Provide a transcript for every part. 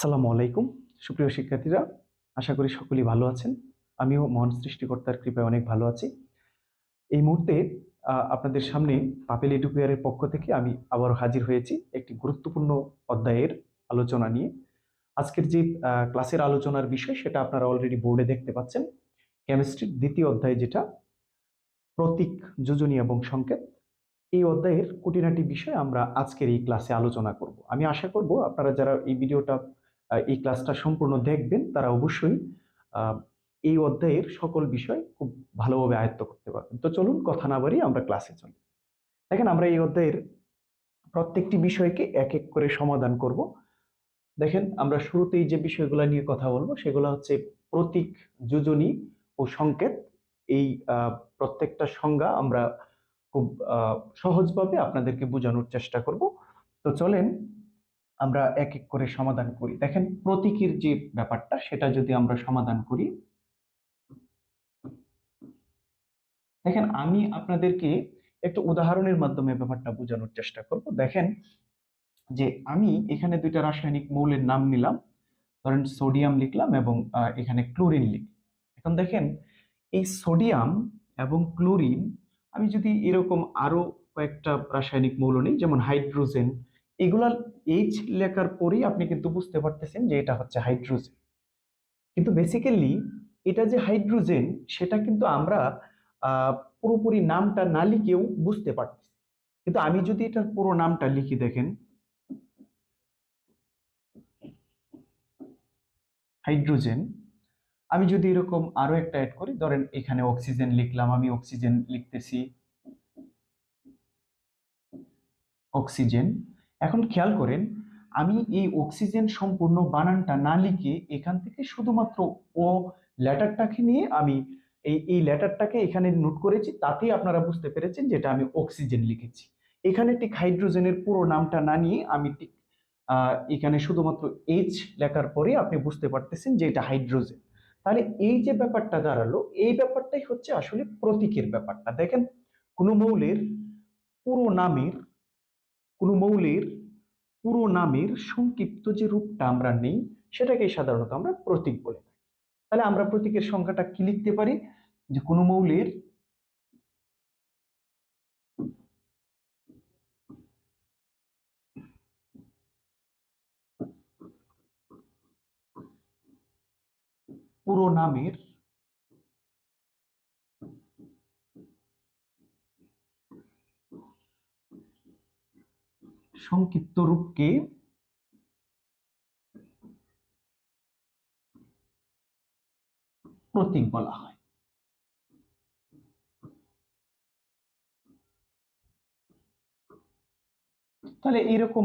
আসসালামু আলাইকুম সুপ্রিয় শিক্ষার্থীরা, আশা করি সকলেই ভালো আছেন। আমিও মহান সৃষ্টিকর্তার কৃপায় অনেক ভালো আছি। এই মুহূর্তে আপনাদের সামনে পাপেল এডুকেয়ারের পক্ষ থেকে আমি আবারও হাজির হয়েছি একটি গুরুত্বপূর্ণ অধ্যায়ের আলোচনা নিয়ে। আজকের যে ক্লাসের আলোচনার বিষয় সেটা আপনারা অলরেডি বোর্ডে দেখতে পাচ্ছেন। কেমিস্ট্রির দ্বিতীয় অধ্যায়, যেটা প্রতীক, যোজনী এবং সংকেত। এই অধ্যায়ের খুঁটিনাটি বিষয় আমরা আজকের এই ক্লাসে আলোচনা করব। আমি আশা করব আপনারা যারা এই ক্লাসটা সম্পূর্ণ দেখবেন তারা অবশ্যই আহ, এই অধ্যায়ের সকল বিষয় খুব ভালোভাবে আয়ত্ত করতে পারবেন। তো চলুন কথা না বাড়িয়ে আমরা ক্লাসে চলি। দেখেন, আমরা এই অধ্যায়ের প্রত্যেকটি বিষয়কে এক এক করে সমাধান করব। দেখেন, আমরা শুরুতেই যে বিষয়গুলো নিয়ে কথা বলবো সেগুলো হচ্ছে প্রতীক, যোজনী ও সংকেত। এই প্রত্যেকটা সংজ্ঞা আমরা খুব সহজভাবে আপনাদেরকে বোঝানোর চেষ্টা করব। তো চলেন আমরা এক এক করে সমাধান করি। দেখেন, প্রতীকের যে ব্যাপারটা সেটা যদি আমরা সমাধান করি, দেখেন আমি আপনাদেরকে একটা উদাহরণের মাধ্যমে ব্যাপারটা বোঝানোর চেষ্টা করব। দেখেন যে আমি এখানে দুইটা রাসায়নিক মৌলের নাম নিলাম, ধরেন সোডিয়াম লিখলাম এবং এখানে ক্লোরিন লিখলাম। এখন দেখেন, এই সোডিয়াম এবং ক্লোরিন, আমি যদি এরকম আরো কয়েকটা রাসায়নিক মৌল নিই, যেমন হাইড্রোজেন, এগুলা এইচ লেখার পরেই আপনি কিন্তু বুঝতে পারতেছেন যে এটা হচ্ছে হাইড্রোজেন। কিন্তু বেসিক্যালি এটা যে হাইড্রোজেন সেটা কিন্তু আমরা আহ, পুরোপুরি নামটা না লিখেও বুঝতে পারতেছি। কিন্তু আমি যদি এটার পুরো নামটা লিখি, দেখেন হাইড্রোজেন, আমি যদি এরকম আরো একটা অ্যাড করি, ধরেন এখানে অক্সিজেন লিখলাম, আমি অক্সিজেন লিখতেছি, অক্সিজেন। এখন খেয়াল করেন, আমি এই অক্সিজেন সম্পূর্ণ বানানটা না লিখে এখান থেকে শুধুমাত্র ও লেটারটাকে নিয়ে আমি এই লেটারটাকে এখানে নোট করেছি, তাতেই আপনারা বুঝতে পেরেছেন যে এটা আমি অক্সিজেন লিখেছি। এখানে ঠিক হাইড্রোজেনের পুরো নামটা না নিয়ে আমি ঠিক এখানে শুধুমাত্র এইচ লেখার পরে আপনি বুঝতে পারতেছেন যে এটা হাইড্রোজেন। তাহলে এই যে ব্যাপারটা দাঁড়ালো, এই ব্যাপারটাই হচ্ছে আসলে প্রতীকের ব্যাপারটা। দেখেন, কোনো মৌলের পুরো নামের কোনো মৌলের পুরো নামের সংক্ষিপ্ত যে রূপটা আমরা নেই সেটাকে সাধারণত আমরা প্রতীক বলে থাকি। তাহলে আমরা প্রতীকের সংখ্যাটা কি লিখতে পারি, যে কোনো মৌলের পুরো নামের সংক্ষিপ্ত রূপকে প্রতীক বলা হয়। তাহলে এইরকম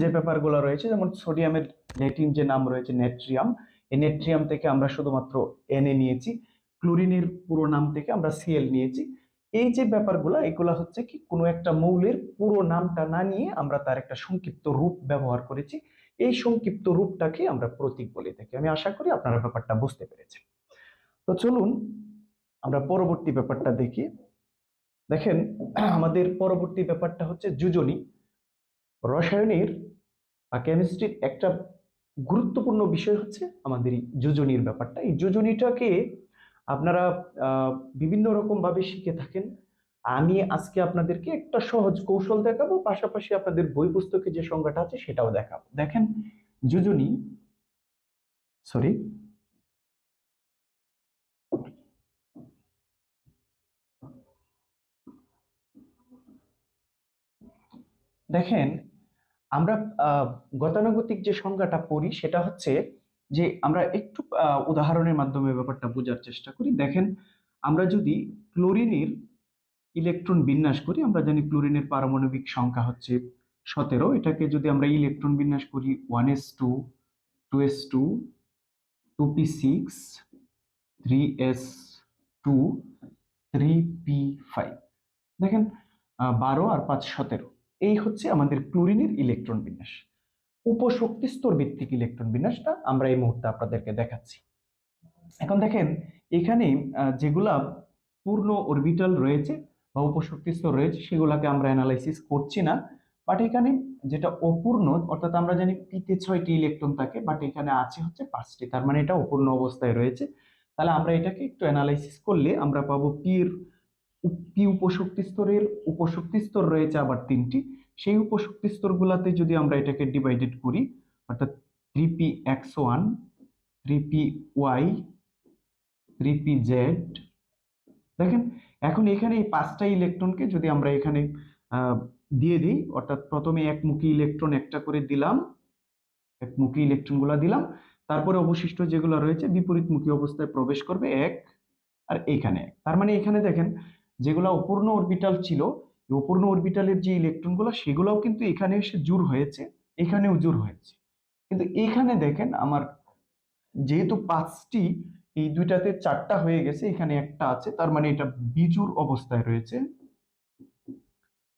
যে ব্যাপারগুলো রয়েছে, যেমন সোডিয়ামের ল্যাটিন যে নাম রয়েছে নেট্রিয়াম, এই নেট্রিয়াম থেকে আমরা শুধুমাত্র Na নিয়েছি। ক্লোরিনের পুরো নাম থেকে আমরা Cl নিয়েছি। এই যে ব্যাপারগুলো, এগুলা হচ্ছে কি কোনো একটা মৌলের পুরো নামটা না নিয়ে আমরা তার একটা সংক্ষিপ্ত রূপ ব্যবহার করেছি। এই সংক্ষিপ্ত রূপটাকে আমরা প্রতীক বলে থাকি। আমি আশা করি আপনারা ব্যাপারটা বুঝতে পেরেছেন। তো চলুন আমরা পরবর্তী ব্যাপারটা দেখি। দেখেন, আমাদের পরবর্তী ব্যাপারটা হচ্ছে যোজনী। রসায়নের বা কেমিস্ট্রির একটা গুরুত্বপূর্ণ বিষয় হচ্ছে আমাদের এই যোজনীর ব্যাপারটা। এই যোজনীটাকে আপনারা আহ, বিভিন্ন রকম ভাবে শিখে থাকেন। আমি আজকে আপনাদেরকে একটা সহজ কৌশল দেখাবো, পাশাপাশি আপনাদের বই পুস্তকে যে সংজ্ঞাটা আছে সেটাও দেখাবো। দেখেন, যোজনী, সরি, দেখেন আমরা গতানুগতিক যে সংজ্ঞাটা পড়ি সেটা হচ্ছে যে আমরা একটু উদাহরণের মাধ্যমে ব্যাপারটা বোঝার চেষ্টা করি। দেখেন, আমরা যদি ক্লোরিনের ইলেকট্রন বিন্যাস করি, আমরা জানি ক্লোরিনের পারমাণবিক সংখ্যা হচ্ছে 17। এটাকে যদি আমরা ইলেকট্রন বিন্যাস করি 1s2, 2s2, 2p6, 3s2, 3p5। দেখেন, 12 আর 5 17, এই হচ্ছে আমাদের ক্লোরিনের ইলেকট্রন বিন্যাস। উপশক্তি স্তর ভিত্তিক ইলেকট্রন বিন্যাসটা আমরা এই মুহূর্তে আপনাদেরকে দেখাচ্ছি। এখন দেখেন, এখানে যেগুলা পূর্ণ অরবিটাল রয়েছে বা উপশক্তি স্তর রয়েছে সেগুলাকে আমরা অ্যানালাইসিস করছি না, বাট এখানে যেটা অপূর্ণ, অর্থাৎ আমরা জানি পিতে 6টি ইলেকট্রন থাকে, বাট এখানে আছে হচ্ছে 5টি, তার মানে এটা অপূর্ণ অবস্থায় রয়েছে। তাহলে আমরা এটাকে একটু অ্যানালাইসিস করলে আমরা পাবো পি উপশক্তি স্তরের উপশক্তি স্তর রয়েছে আবার 3টি। সেই উপশক্তি স্তরগুলোতে যদি আমরা এটাকে ডিভাইডেড করি, অর্থাৎ 3p(x1), 3p(y), 3p(z), দেখেন এখন এখানে এই 5টা ইলেকট্রনকে যদি আমরা এখানে আহ, দিয়ে দিই, অর্থাৎ প্রথমে একমুখী ইলেকট্রন একটা করে দিলাম, একমুখী ইলেকট্রন গুলা দিলাম, তারপরে অবশিষ্ট যেগুলো রয়েছে বিপরীতমুখী অবস্থায় প্রবেশ করবে এক, আর এইখানে এক। তার মানে এখানে দেখেন যেগুলো অপূর্ণ অরবিটাল ছিল, এই অপূর্ণ অরবিটালের যে ইলেকট্রন গুলো সেগুলোও কিন্তু এখানে এসে জোড় হয়েছে, এখানেও জোড় হয়েছে। কিন্তু এখানে দেখেন আমার যেহেতু 5টি, এই দুইটাতে 4টা হয়ে গেছে, এখানে একটা আছে, তার মানে এটা বিজোড় অবস্থায় রয়েছে,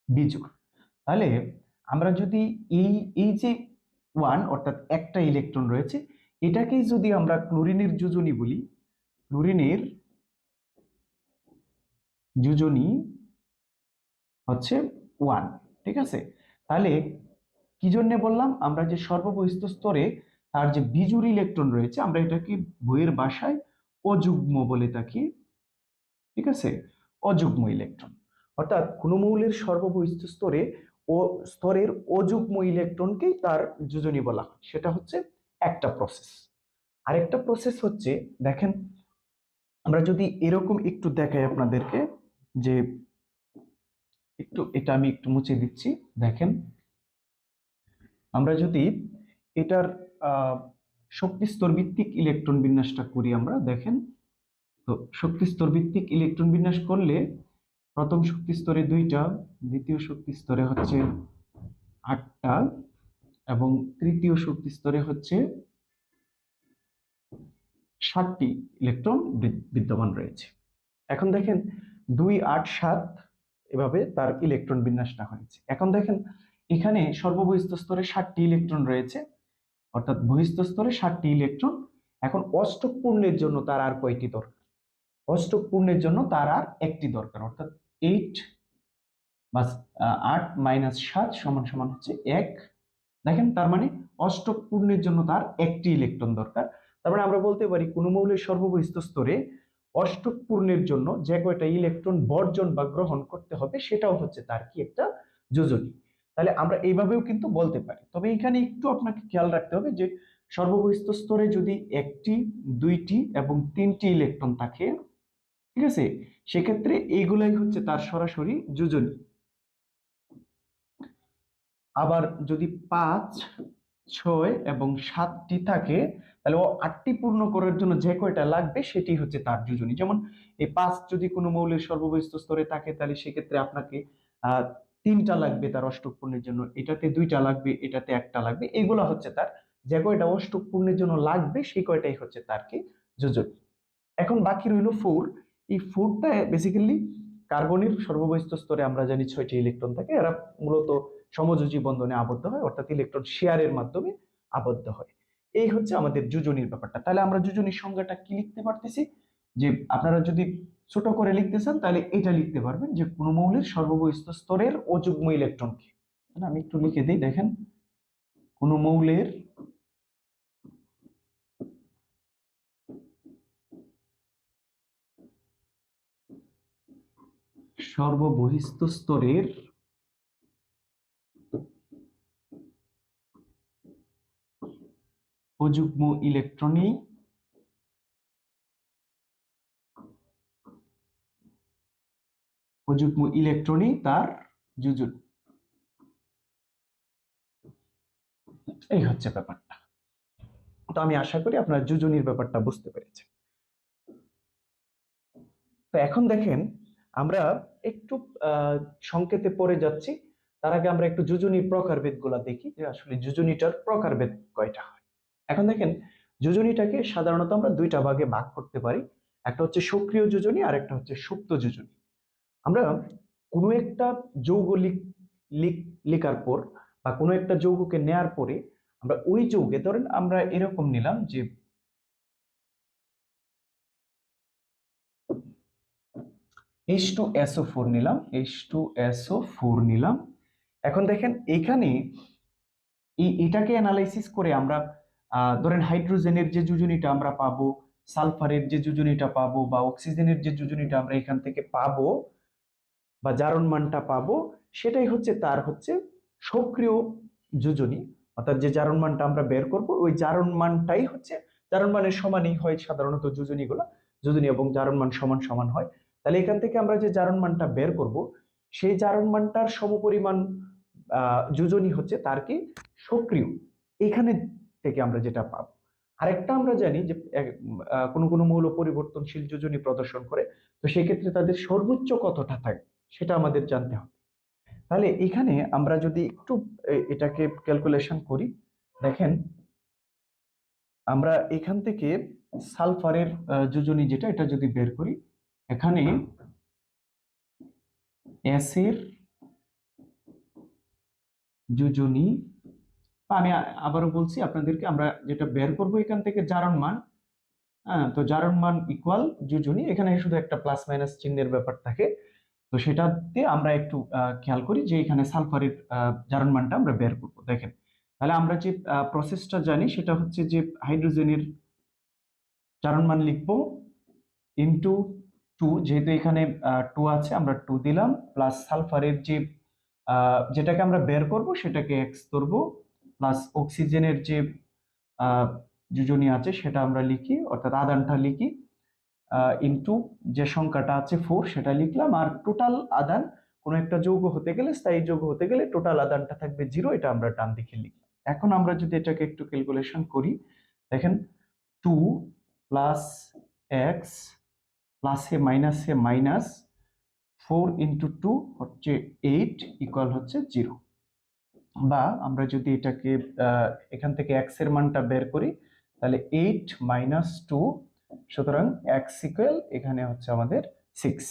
বিজোড়। তাহলে আমরা যদি এই এই যে ওয়ান, অর্থাৎ একটা ইলেকট্রন রয়েছে, এটাকেই যদি আমরা ক্লোরিনের যোজনী বলি, ক্লোরিনের যোজনী হচ্ছে 1, ঠিক আছে। তাহলে কি জন্য বললাম, আমরা যে সর্ববহিস্থ স্তরে তার যে বিজোড় ইলেকট্রন রয়েছে, আমরা এটাকে বইয়ের ভাষায় অযুগ্ম বলে থাকি, ঠিক আছে, অযুগ্ম ইলেকট্রন। অর্থাৎ কোনো মৌলের সর্ববহিস্থ স্তরে ও স্তরের অযুগ্ম ইলেকট্রনকেই তার যোজনী বলা হয়। সেটা হচ্ছে একটা প্রসেস। আরেকটা প্রসেস হচ্ছে, দেখেন আমরা যদি এরকম একটু দেখাই আপনাদেরকে, যে একটু এটা আমি একটু মুছে দিচ্ছি, দেখেন আমরা যদি এটার আহ শক্তি স্তর ভিত্তিক ইলেকট্রন বিন্যাসটা করি, আমরা দেখেন তো শক্তি স্তর ভিত্তিক ইলেকট্রন বিন্যাস করলে প্রথম শক্তি স্তরে 2টা, দ্বিতীয় শক্তি স্তরে হচ্ছে 8টা, এবং তৃতীয় শক্তি স্তরে হচ্ছে 7টি ইলেকট্রন বিদ্যমান রয়েছে। এখন দেখেন 2, 8, 7 এভাবে তার ইলেকট্রন বিন্যাসটা হয়েছে। এখন দেখেন এখানে সর্ববহিস্থ স্তরে 7টি ইলেকট্রন রয়েছে, অর্থাৎ বহিস্থ স্তরে 7টি ইলেকট্রন। এখন অষ্টক পূর্ণের জন্য তার আর কয়টি দরকার? অষ্টক পূর্ণের জন্য তার আর একটি দরকার, অর্থাৎ 8 বা 8 - 7 সমান সমান হচ্ছে 1। দেখেন তার মানে অষ্টক পূর্ণের জন্য তার একটি ইলেকট্রন দরকার। তার মানে আমরা বলতে পারি কোন মৌলের সর্ববহিস্থ স্তরে অষ্টক পূর্ণের জন্য যে কয়টা ইলেকট্রন বর্জন বা গ্রহণ করতে হবে সেটাও হচ্ছে তার কি একটা যোজনী। তাহলে আমরা এইভাবেও কিন্তু বলতে পারি। তবে এখানে একটু আপনাকে খেয়াল রাখতে হবে যে সর্ববহিস্থ স্তরে যদি 1টি, 2টি এবং 3টি ইলেকট্রন থাকে, ঠিক আছে, সেক্ষেত্রে এইগুলাই হচ্ছে তার সরাসরি যোজনী। আবার যদি 5, 6 এবং 7টি থাকে, তাহলে ও 8টি পূর্ণ করার জন্য যে কয়টা লাগবে সেটি হচ্ছে তার যোজনী। যেমন এই 5 যদি কোনো মৌলের সর্ববহিস্থ স্তরে থাকে, তাহলে সেক্ষেত্রে আপনাকে 3টা লাগবে তার অষ্টক পূর্ণের জন্য, এটাতে 2টা লাগবে, এটাতে 1টা লাগবে। এগুলা হচ্ছে তার যে কয়টা অষ্টক পূর্ণের জন্য লাগবে সেই কয়টাই হচ্ছে তার কি যোজনী। এখন বাকি রইল 4। এই 4টা বেসিক্যালি কার্বনের সর্ববহিস্থ স্তরে আমরা জানি 6টি ইলেকট্রন থাকে, এরা মূলত সমযোজী বন্ধনে আবদ্ধ হয়, অর্থাৎ ইলেকট্রন শেয়ারের মাধ্যমে আবদ্ধ হয়। এই হচ্ছে আমাদের যোজনীর ব্যাপারটা। তাহলে আমরা যোজনীর সংজ্ঞাটা কি লিখতে পারতেছি, যে আপনারা যদি ছোট করে লিখতে চান তাহলে এটা লিখতে পারবেন যে কোন মৌলের সর্ববহিস্থ স্তরের অযুগ্ম ইলেকট্রনকে, আমি একটু লিখে দিই, দেখেন কোন মৌলের সর্ববহিস্থ স্তরের অযুগ্ম ইলেকট্রনই তার যোজনী। এই হচ্ছে ব্যাপারটা। তো আমি আশা করি আপনারা যোজনীর ব্যাপারটা বুঝতে পেরেছেন। তো এখন দেখেন আমরা একটু সংকেতে পড়ে যাচ্ছি, তার আগে আমরা একটু যোজনীর প্রকারভেদ গুলা দেখি যে আসলে যোজনীটার প্রকারভেদ কয়টা হয়। এখন দেখেন যোজনীটাকে সাধারণত আমরা 2টা ভাগে ভাগ করতে পারি, একটা হচ্ছে সক্রিয় যোজনী আর একটা হচ্ছে সুপ্ত যোজনী। আমরা কোনো একটা যৌগ লিখার পর বা কোনো একটা যৌগকে নেয়ার পরে আমরা ওই যৌগে, ধরেন আমরা এরকম নিলাম যে H2SO4 নিলাম, H2SO4 নিলাম। এখন দেখেন এখানে এটাকে অ্যানালাইসিস করে আমরা ধরেন হাইড্রোজেনের যে যোজনীটা আমরা পাবো, সালফারের যে যোজনীটা পাবো, বা অক্সিজেনের যে যোজনীটা আমরা এখান থেকে পাবো বা জারণ মানটা পাবো, সেটাই হচ্ছে তার হচ্ছে সক্রিয় যোজনী। অর্থাৎ যে জারণ মানটা আমরা বের করব, ওই জারণ মানটাই হচ্ছে জারণ মানের সমানই হয় সাধারণত যোজনীগুলো, যোজনী এবং জারণ মান সমান সমান হয়। তাহলে এখান থেকে আমরা যে জারণ মানটা বের করব, সেই জারণ মানটার সমপরিমাণ যোজনী হচ্ছে তার কি সক্রিয়, এখানে থেকে আমরা যেটা পাবো। আরেকটা আমরা জানি যে কোনো কোনো মৌল পরিবর্তনশীল যোজনী প্রদর্শন করে, তো সেক্ষেত্রে তাদের সর্বোচ্চ কতটা থাকে সেটা আমাদের জানতে হবে। তাহলে এখানে আমরা যদি একটু এটাকে ক্যালকুলেশন করি, দেখেন আমরা এখান থেকে সালফারের যোজনী যেটা, এটা যদি বের করি, এখানে এস এর যোজনী, আমি আবারও বলছি আপনাদেরকে, আমরা যেটা বের করব এখান থেকে জারণ মান, হ্যাঁ, তো জারণ মান ইকুয়াল যোজনী, এখানে শুধু একটা প্লাস মাইনাস চিহ্নের ব্যাপার থাকে, তো সেটাতে আমরা একটু খেয়াল করি যে এখানে সালফারের জারণ মানটা আমরা বের করব। দেখেন, তাহলে আমরা যে প্রসেসটা জানি সেটা হচ্ছে যে হাইড্রোজেনের জারণ মান লিখবো ইনটু 2, যেহেতু এখানে 2 আছে আমরা 2 দিলাম, প্লাস সালফারের যে যেটাকে আমরা বের করব সেটাকে এক্স ধরবো, প্লাস অক্সিজেনের যে আহ, যোজনী আছে সেটা আমরা লিখি, অর্থাৎ আদানটা লিখি, ইনটু যে সংখ্যাটা আছে 4 সেটা লিখলাম, আর টোটাল আদান কোনো একটা যৌগ হতে গেলে, স্থায়ী যৌগ হতে গেলে টোটাল আদানটা থাকবে 0, এটা আমরা ডান দিকে লিখলাম। এখন আমরা যদি এটাকে একটু ক্যালকুলেশন করি, দেখেন 2 প্লাস এক্স প্লাসে মাইনাসে মাইনাস 4 ইন্টু 2 হচ্ছে 8 ইকুয়াল হচ্ছে 0। বা আমরা যদি এটাকে এখান থেকে এক্স এর মানটা বের করি, তাহলে 8 মাইনাস 2, সুতরাং এক্স ইকুয়াল এখানে হচ্ছে আমাদের 6।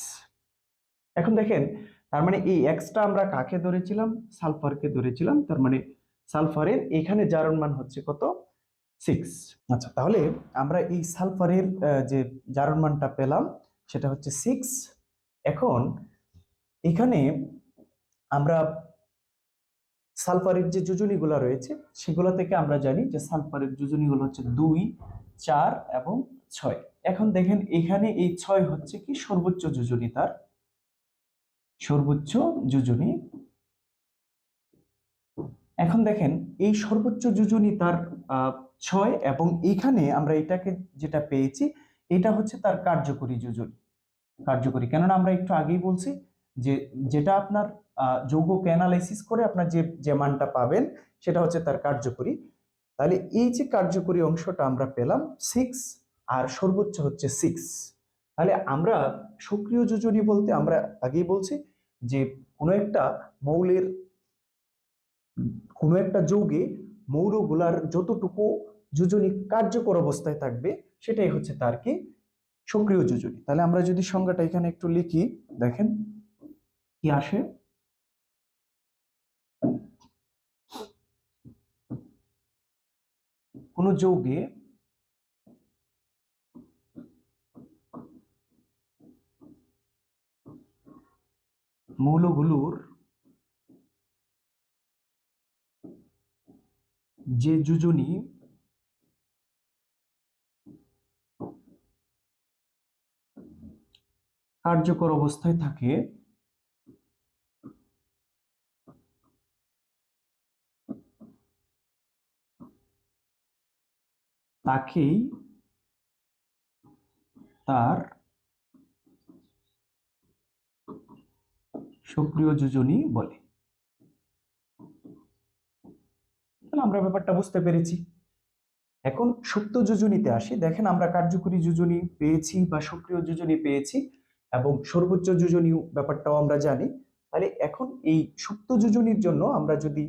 এখন দেখেন, তার মানে এই এক্সটা আমরা কাকে ধরেছিলাম, সালফারকে ধরেছিলাম, তার মানে সালফারের এখানে জারণ মান হচ্ছে কত, 6। আচ্ছা, তাহলে আমরা এই সালফারের যে জারণ মানটা পেলাম সেটা হচ্ছে 6। এখন এখানে আমরা সালফারের যে যোজনীগুলো রয়েছে সেগুলো থেকে আমরা জানি যে সালফারের যোজনীগুলো হচ্ছে 2, 4 এবং 6। এখন দেখেন এখানে এই 6 হচ্ছে কি সর্বোচ্চ যোজনী, তার সর্বোচ্চ যোজনী। এখন দেখেন এই সর্বোচ্চ যোজনী তার 6, এবং এইখানে আমরা এটাকে যেটা পেয়েছি এটা হচ্ছে তার কার্যকরী যোজনী। কার্যকরী কেননা আমরা একটু আগেই বলছি যে যেটা আপনার যৌগকে অ্যানালাইসিস করে আপনার যে যে মানটা পাবেন সেটা হচ্ছে তার কার্যকরী। তাহলে এই যে কার্যকরী অংশটা আমরা পেলাম 6, আর সর্বোচ্চ হচ্ছে 6। তাহলে আমরা সক্রিয় যোজনী বলতে আমরা আগেই বলছি যে কোনো একটা মৌলের, কোনো একটা যৌগে মৌলগুলার যতটুকু যোজনী কার্যকর অবস্থায় থাকবে সেটাই হচ্ছে তার কি সক্রিয় যোজনী। তাহলে আমরা যদি সংজ্ঞাটা এখানে একটু লিখি, দেখেন কি আসে। কোন যৌগে মৌলগুলোর যে যোজনী কার্যকর অবস্থায় থাকে তাকেই তার সক্রিয় যোজনী বলে। তাহলে আমরা ব্যাপারটা বুঝতে পেরেছি। এখন সুপ্ত যোজনীতে আসি, দেখেন আমরা কার্যকরী যোজনী পেয়েছি বা সক্রিয় যোজনী পেয়েছি, এবং সর্বোচ্চ যোজনী ব্যাপারটাও আমরা জানি। তাহলে এখন এই সুপ্ত যোজনীর জন্য আমরা যদি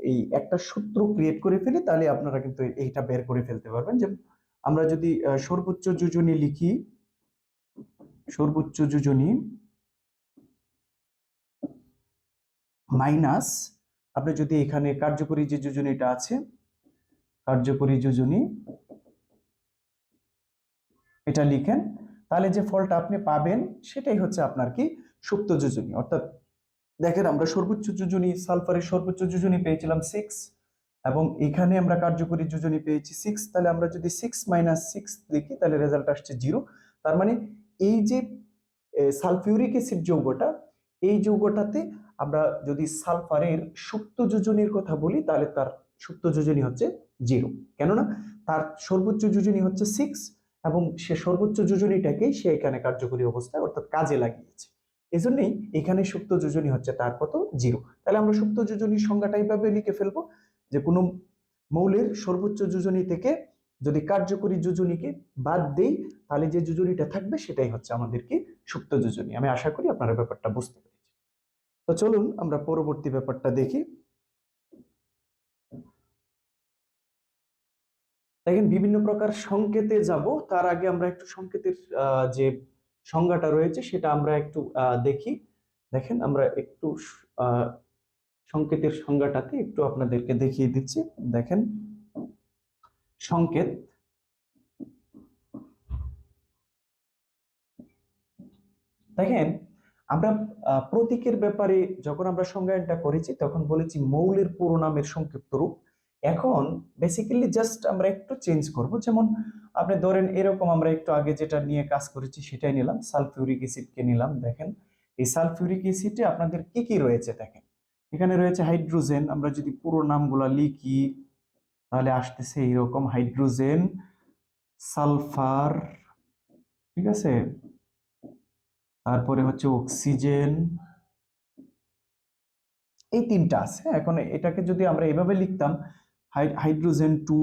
এই একটা সূত্র ক্রিয়েট করে ফেলি, তাহলে আপনারা কিন্তু এইটা বের করে ফেলতে পারবেন। যে আমরা যদি সর্বোচ্চ যোজনী লিখি, সর্বোচ্চ যোজনী মাইনাস, আপনি যদি এখানে কার্যকরী যে যোজনীটা আছে, কার্যকরী যোজনী এটা লিখেন, তাহলে যে ফলটা আপনি পাবেন সেটাই হচ্ছে আপনার কি সুপ্ত যোজনী। অর্থাৎ দেখেন আমরা সর্বোচ্চ যোজনী, সালফারের সর্বোচ্চ যোজনী পেয়েছিলাম 6, এবং এখানে আমরা কার্যকরী যোজনী পেয়েছি 6, তাহলে আমরা যদি 6 - 6 লিখি তাহলে রেজাল্ট আসছে 0। তার মানে এই যে সালফিউরিক অ্যাসিড যৌগটা, এই যৌগটাতে আমরা যদি সালফারের সুপ্ত যোজনীর কথা বলি তাহলে তার সুপ্ত যোজনী হচ্ছে 0, কেননা তার সর্বোচ্চ যোজনী হচ্ছে 6 এবং সে সর্বোচ্চ যোজনীটাকেই সে এখানে কার্যকরী অবস্থায় অর্থাৎ কাজে লাগিয়েছে। এজন্যই এখানে সুপ্ত যোজনী হচ্ছে তার কত 0। তাহলে আমরা সুপ্ত যোজনীর সংজ্ঞাটা এইভাবে লিখে ফেলবো যে কোনো মৌলের সর্বোচ্চ যোজনী থেকে যদি কার্যকরী যোজনীকে বাদ দেই তাহলে যে যোজনীটা থাকবে সেটাই হচ্ছে আমাদের কি সুপ্ত যোজনী। আমি আশা করি আপনারা ব্যাপারটা বুঝতে পেরেছেন। তো চলুন আমরা পরবর্তী ব্যাপারটা দেখি। দেখেন বিভিন্ন প্রকার সংকেতে যাব, তার আগে আমরা একটু সংকেতের যে সংজ্ঞাটা রয়েছে সেটা আমরা একটু দেখি। দেখেন আমরা একটু সংকেতের সংজ্ঞাটাতে একটু আপনাদেরকে দেখিয়ে দিচ্ছি। দেখেন সংকেত, দেখেন আমরা প্রতীকের ব্যাপারে যখন আমরা সংজ্ঞায়নটা করেছি তখন বলেছি মৌলের পুরো নামের সংক্ষিপ্ত রূপ। এখন বেসিক্যালি জাস্ট আমরা একটু চেঞ্জ করব, যেমন আপনি ধরেন এরকম আমরা একটু আগে যেটা নিয়ে কাজ করেছি সেটাই নিলাম, সালফিউরিক অ্যাসিডকে নিলাম। দেখেন এই সালফিউরিক অ্যাসিডে আপনাদের কি কি রয়েছে, দেখেন এখানে রয়েছে হাইড্রোজেন। আমরা যদি পুরো নামগুলো লিখি তাহলে আসতেছে এইরকম হাইড্রোজেন, সালফার, ঠিক আছে, তারপরে হচ্ছে অক্সিজেন, এই তিনটা আছে। এখন এটাকে যদি আমরা এভাবে লিখতাম হাইড্রোজেন 2,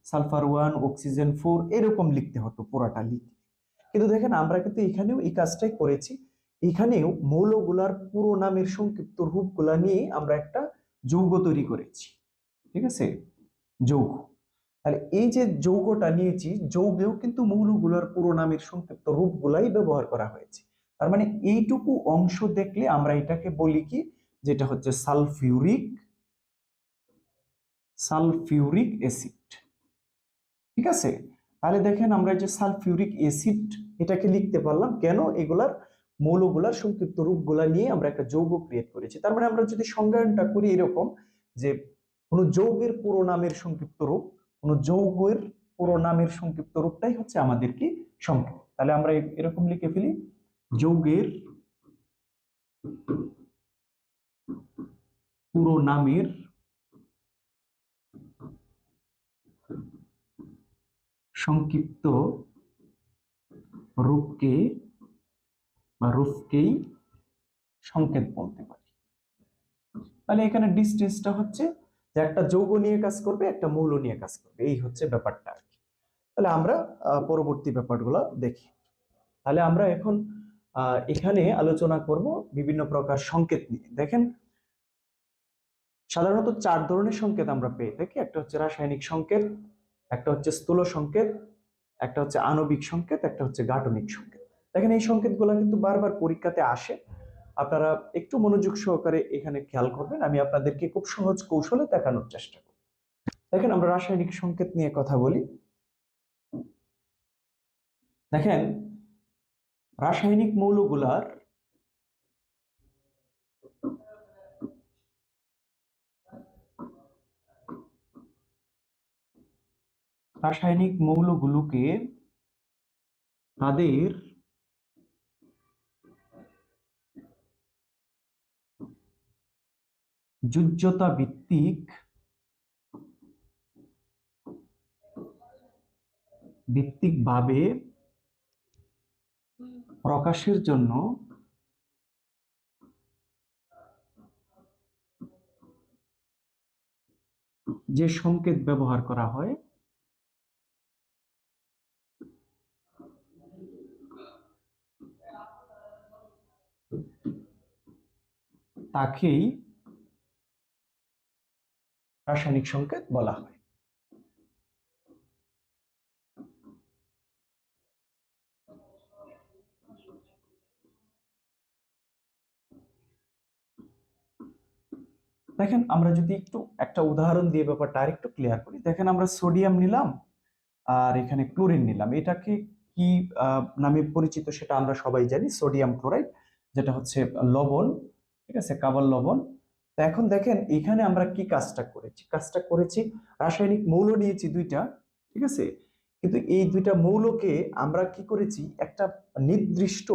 সালফার 1, অক্সিজেন 4 এরকম লিখতে হতো পুরাটা লিখে। কিন্তু দেখেন আমরা কিন্তু এখানেও এই কাজটাই করেছি, এখানেও মৌলগুলার পুরো নামের সংক্ষিপ্ত রূপগুলা নিয়ে আমরা একটা যৌগ তৈরি করেছি, ঠিক আছে, যৌগ। তাহলে এই যে যৌগটা নিয়েছি, যৌগেও কিন্তু মৌলগুলার পুরো নামের সংক্ষিপ্ত রূপগুলাই ব্যবহার করা হয়েছে। তার মানে এইটুকু অংশ দেখলে আমরা এটাকে বলি কি, যেটা হচ্ছে সালফিউরিক অ্যাসিড, ঠিক আছে। তাহলে দেখেন আমরা যে সালফিউরিক অ্যাসিড এটাকে লিখতে পারলাম কেন, এগুলার মৌলগুলার সংক্ষিপ্ত রূপগুলা নিয়ে আমরা একটা যৌগ ক্রিয়েট করেছি। তার মানে আমরা যদি সংজ্ঞায়নটা করি এরকম যে কোন যৌগের পুরো নামের সংক্ষিপ্ত রূপ, কোন যৌগের পুরো নামের সংক্ষিপ্ত রূপটাই হচ্ছে আমাদের কি সংকেত। তাহলে আমরা এরকম লিখে ফেলি, যৌগের পুরো নামের সংক্ষিপ্ত রূপকেই সংকেত বলতে পারি। তাহলে এখানে ডিস্টেন্সটা হচ্ছে যে একটা যৌগ নিয়ে কাজ করবে, একটা মৌল নিয়ে কাজ করবে, এই হচ্ছে ব্যাপারটা আর কি। তাহলে আমরা পরবর্তী ব্যাপারগুলো দেখি। তাহলে আমরা এখন এখানে আলোচনা করব বিভিন্ন প্রকার সংকেত নিয়ে। দেখেন সাধারণত 4 ধরনের সংকেত আমরা পেয়ে থাকি, একটা হচ্ছে রাসায়নিক সংকেত, একটা হচ্ছে স্থূল সংকেত, একটা হচ্ছে আণবিক সংকেত, একটা হচ্ছে গাঠনিক সংকেত। দেখেন এই সংকেতগুলো কিন্তু বারবার পরীক্ষাতে আসে, আপনারা একটু মনোযোগ সহকারে এখানে খেয়াল করবেন, আমি আপনাদেরকে খুব সহজ কৌশলে দেখানোর চেষ্টা করব। দেখেন আমরা রাসায়নিক সংকেত নিয়ে কথা বলি। দেখেন রাসায়নিক মৌলগুলার রাসায়নিক মৌলগুলোকে তাদের যোজ্যতা ভিত্তিকভাবে প্রকাশের জন্য যে সংকেত ব্যবহার করা হয় তাকেই রাসায়নিক সংকেত বলা হয়। দেখেন আমরা যদি একটু একটা উদাহরণ দিয়ে ব্যাপারটা আরেকটু ক্লিয়ার করি। দেখেন আমরা সোডিয়াম নিলাম আর এখানে ক্লোরিন নিলাম, এটাকে কি নামে পরিচিত সেটা আমরা সবাই জানি, সোডিয়াম ক্লোরাইড, যেটা হচ্ছে লবণ, ঠিক আছে, কাবল লবণ। তো এখন দেখেন এখানে আমরা কি কাজটা করেছি রাসায়নিক মৌল নিয়েছি দুইটা, ঠিক আছে। কিন্তু এই দুইটা মৌলকে আমরা কি করেছি একটা নির্দিষ্ট